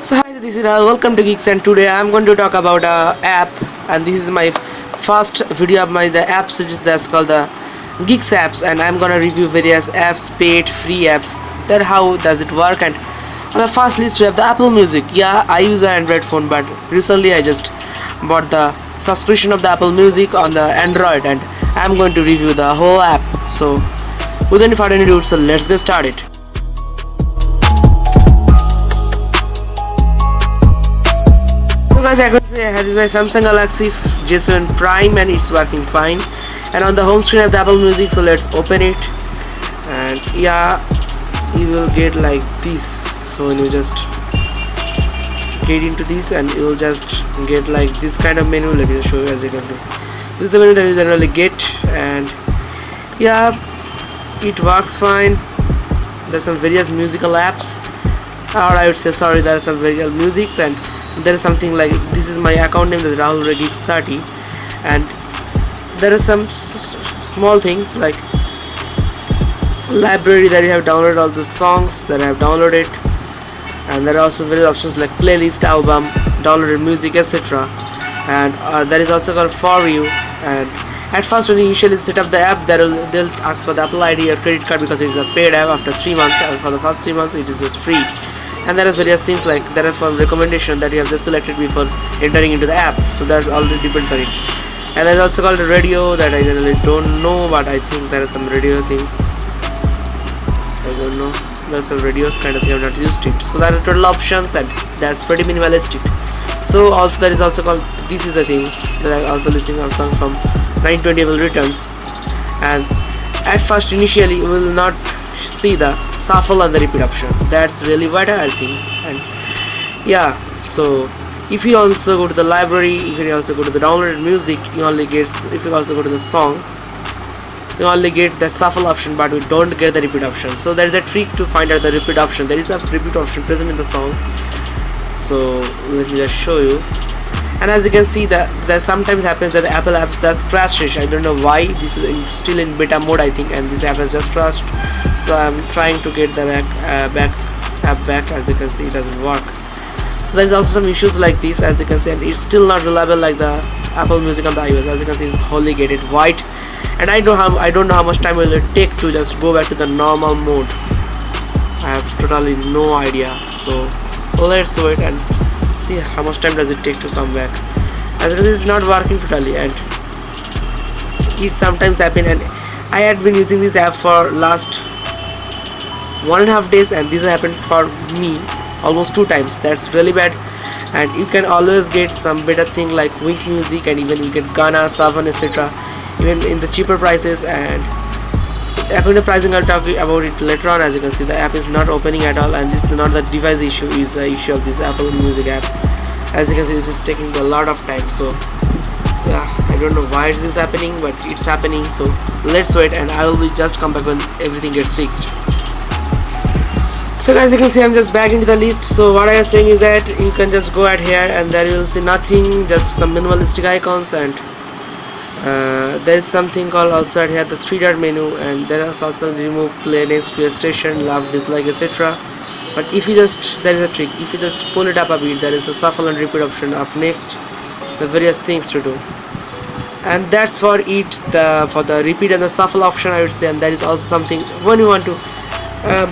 So hi, this is Rahul. Welcome to Geeks, and today I'm going to talk about a app, and this is my first video of my the app series that's called the Geeks apps, and I'm gonna review various apps, paid, free apps. That how does it work? And on the first list we have the Apple Music. Yeah, I use an Android phone, but recently I just bought the subscription of the Apple Music on the Android, and I'm going to review the whole app. So without any further ado, so let's get started. So guys, I can say here is my Samsung Galaxy J7 Prime and it's working fine. And on the home screen of the Apple Music, so let's open it. And yeah, you will get like this. So when you just get into this, and you will just get like this kind of menu. Let me just show you. As you can see, this is the menu that you generally get, and yeah, it works fine. There's some various musical apps, or I would say sorry, there are some various musics, and there is something like this is my account name, that's Rahul Geeks 30, and there are some small things like library that you have downloaded all the songs that I have downloaded, and there are also various options like playlist, album, downloaded music, etc. And that is also called for you. And at first when you initially set up the app, they'll ask for the Apple ID or credit card because it is a paid app. After 3 months, and for the first 3 months it is just free. And there are various things like there are some recommendation that you have just selected before entering into the app, so that all depends on it. And there's also called radio that I really don't know, but I think there are some radio things. I don't know, there's some radios kind of thing, I've not used it. So there are total options, and that's pretty minimalistic. So also there is also called, this is the thing that I'm also listening a song from 920 Evil Returns, and at first initially you will not see the shuffle and the repeat option. That's really vital, I think. And yeah, so if you also go to the library, if you also go to the downloaded music, you only get, if you also go to the song, you only get the shuffle option, but we don't get the repeat option. So there is a trick to find out the repeat option. There is a repeat option present in the song, so let me just show you. And as you can see, that sometimes happens that the Apple apps just crashes. I don't know why. This is still in beta mode, I think, and this app has just crashed. So I'm trying to get the app back. As you can see, it doesn't work. So there's also some issues like this, as you can see, and it's still not reliable like the Apple Music on the iOS. As you can see, it's wholly gated white, and I don't know how much time will it take to just go back to the normal mode. I have totally no idea. So let's wait and see how much time does it take to come back. As you can see, it's not working totally, and it sometimes happen. And I had been using this app for last 1.5 days, and this happened for me almost 2 times. That's really bad. And you can always get some better thing like Wink Music, and even you get Ghana, Savan, etc. even in the cheaper prices. And according to pricing, I'll talk about it later on. As you can see, the app is not opening at all, and this is not the device issue, is the issue of this Apple Music app. As you can see, it's just taking a lot of time. So yeah, I don't know why is this happening, but it's happening. So let's wait, and I will be just come back when everything gets fixed. So guys, you can see I'm just back into the list. So what I was saying is that you can just go at here, and there you will see nothing, just some minimalistic icons, and there is something called also at here the 3-dot menu, and there is also remove, play, next, play station, love, dislike, etc. But if you just, there is a trick, if you just pull it up a bit, there is a shuffle and repeat option of next, the various things to do. And that's for it, for the repeat and the shuffle option, I would say. And there is also something when you want to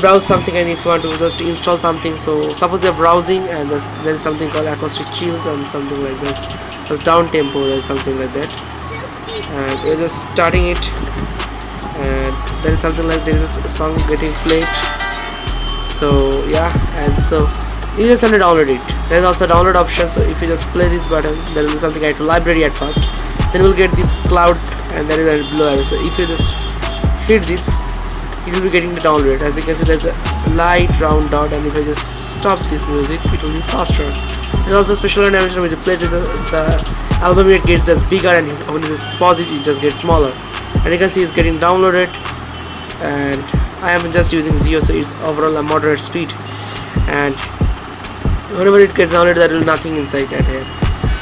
browse something, and if you want to just install something. So suppose you're browsing, and there is something called acoustic chills and something like this, just down tempo, there is something like that, and you're just starting it, and there is something like there is a song getting played. So yeah, and so you just have to download it. There is also a download option. So if you just play this button, there will be something like to library at first, then we'll get this cloud, and there is a blue arrow. So if you just hit this, it will be getting the download. As you can see, there's a light round dot, and if I just stop this music, it will be faster. There's also special animation when you play the album, it gets just bigger, and when you just pause it, it just gets smaller. And you can see it's getting downloaded, and I am just using 0, so it's overall a moderate speed. And whenever it gets downloaded, there will be nothing inside that here.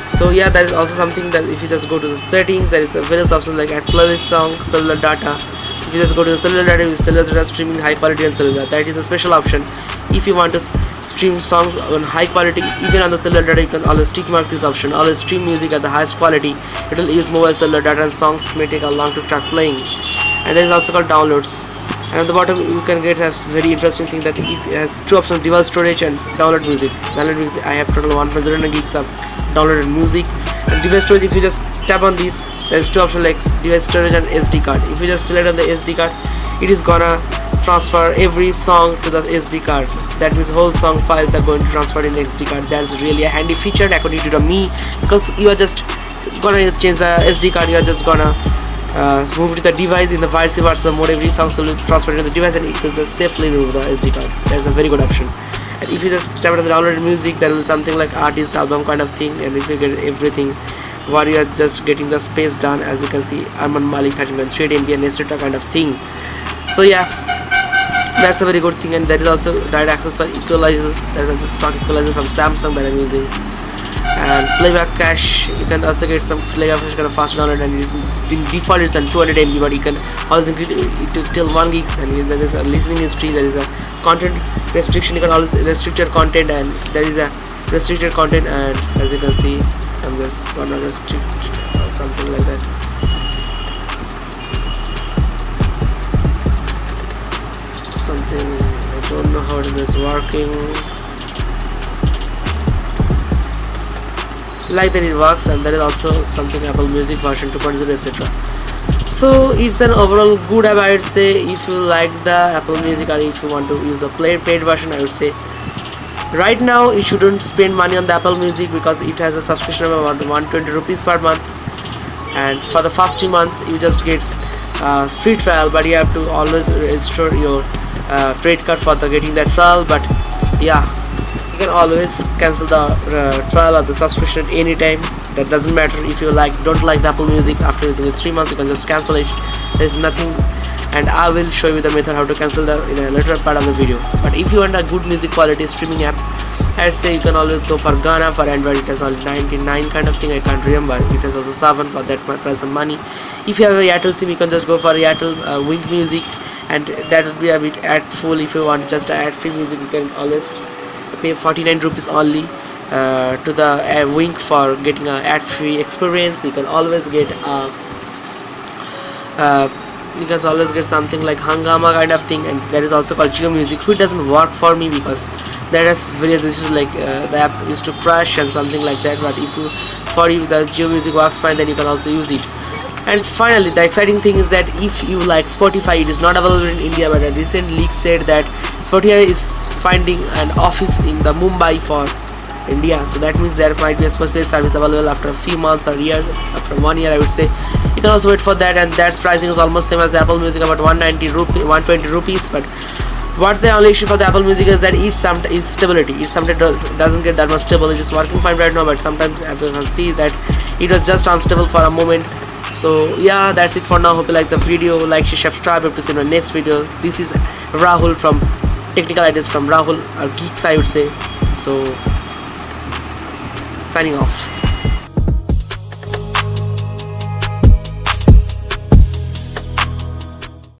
So yeah, there is also something that if you just go to the settings, there is a various options like add playlist, song, cellular data, If you just go to the cellular data, cellular data streaming high quality and cellular, that is a special option. If you want to stream songs on high quality, even on the cellular data, you can always tick mark this option. Always stream music at the highest quality. It will use mobile cellular data, and songs may take a long to start playing. And there is also called downloads. And at the bottom you can get a very interesting thing that it has two options: device storage and download music. Download music, I have total 1.09 gigs of downloaded music. And device storage, if you just tap on this, there's two options like device storage and SD card. If you just select on the SD card, it is gonna transfer every song to the SD card. That means whole song files are going to transfer in SD card. That's really a handy feature according to me, because you are just gonna change the SD card, you are just gonna move to the device in the vice versa mode. Every song will transfer to the device and it will just safely remove the SD card. That's a very good option. And if you just tap on the downloaded music, there will be something like artist, album kind of thing, and if you get everything while you are just getting the space done, as you can see, Arman Malik 13.3 MB and etc kind of thing. So yeah, that's a very good thing. And there is also direct access for equalizer. There is the stock equalizer from Samsung that I'm using. And playback cache, you can also get some playback cache kind of fast download, and it is in default it's on 200 MB, but you can always increase it till 1 gigs. And there is a listening history, there is a content restriction, you can always restrict your content, and there is a restricted content. And as you can see, I'm just gonna restrict something like that. Something, I don't know how it is working. Like that it works. And there is also something Apple Music version 2.0 etc. So it's an overall good app, I would say. If you like the Apple Music, or if you want to use the paid version, I would say right now you shouldn't spend money on the Apple Music, because it has a subscription of about 120 rupees per month, and for the first 2 months you just get free trial, but you have to always register your credit card for getting that trial. But yeah, you can always cancel the trial or the subscription at any time. That doesn't matter. If you don't like the Apple Music after using it 3 months, you can just cancel it. There is nothing, and I will show you the method how to cancel in a later part of the video. But if you want a good music quality streaming app, I'd say you can always go for Gaana. For Android it has only 99 kind of thing, I can't remember. It has also 7 for that price of money. If you have a Airtel SIM, you can just go for Airtel Wink Music, and that would be a bit ad full. If you want just ad free music, you can always pay 49 rupees only to the Wink for getting an ad free experience. You can always get something like Hangama kind of thing. And that is also called Jio Music, which doesn't work for me because there has various issues, like the app used to crash and something like that. But if for you the Jio Music works fine, then you can also use it. And finally, the exciting thing is that if you like Spotify, it is not available in India, but a recent leak said that Spotify is finding an office in the Mumbai for India. So that means there might be a Spotify service available after a few months or years. After 1 year, I would say. You can also wait for that, and that's pricing is almost same as the Apple Music, about 120 rupees. But what's the only issue for the Apple Music is that it's stability. It sometimes doesn't get that much stable. It is working fine right now, but sometimes you can see that it was just unstable for a moment. So yeah, that's it for now. Hope you like the video. Like, share, subscribe. Hope to see you in the next video. This is Rahul from Technical Ideas from Rahul, or Geeks, I would say. So signing off.